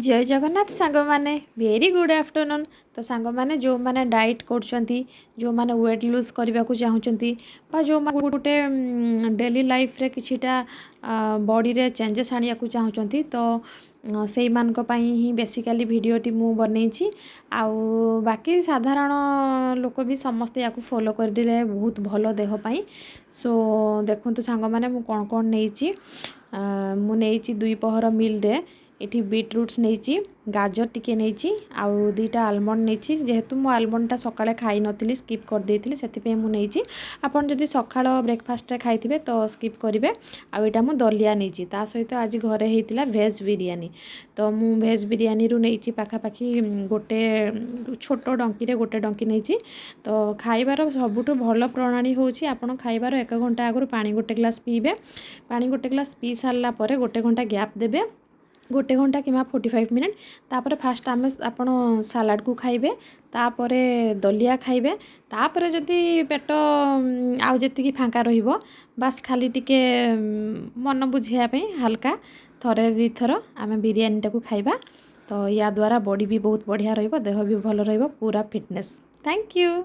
जय जगन्नाथ सांग माने वेरी गुड आफ्टरनून। तो सांग माने जो माने डाइट करछंती जो माने वेट लूज करबा को चाहछंती बा जो माने गोटे डेली लाइफ रे किछिटा बॉडी रे चेंजेस आनिया को चाहछंती तो सेई मान को पई ही बेसिकली वीडियोटी मु बनैछि। आउ बाकी साधारण लोक भी समस्त या फॉलो कर दिले बहुत भलो देह पई। सो देखंतु सांग माने मु कोन कोन नैछि मु नैछि दुई पहर मील रे ये बीटरूट्स नहीं गाजर टिके नहीं आउ दुईटा आलमंड नहीं जेहेतु मु आलमंडटा सकाळे खाई नथिली स्किप कर देइथिली सेति मु नहीं आपन जदि सकाळ ब्रेकफास्ट रे खाइथिबे तो स्किप करिवे। आउ एटा मु दलिया नहीं ता सहित आज घरे हेतिला वेज बिरियानी। तो मु वेज बिरियानी रु नहीं पाखा पाखी गोटे छोट डंकी रे गोटे डंकी नहीं। तो खाइबार सबुठु भल प्रणाली होची आपन खाइबार 1 घंटा आगु पानी गोटे ग्लास पीबे। पानी गोटे ग्लास पी सारला परे गोटे घंटा गैप देबे गोटे घंटा कि 45 मिनट तापर फास्ट आम आपण सालाड को खाइबे तापर दलिया खाइबे तापर जदि पेट आउ जति फांका रहिबो बास खाली टिके मन बुझिया पे हल्का थरे दी थर आम बिरियानी टाको खाइबा। तो या द्वारा बॉडी भी बहुत बढ़िया रहिबो देह भी भल रहिबो पूरा फिटनेस। Thank you.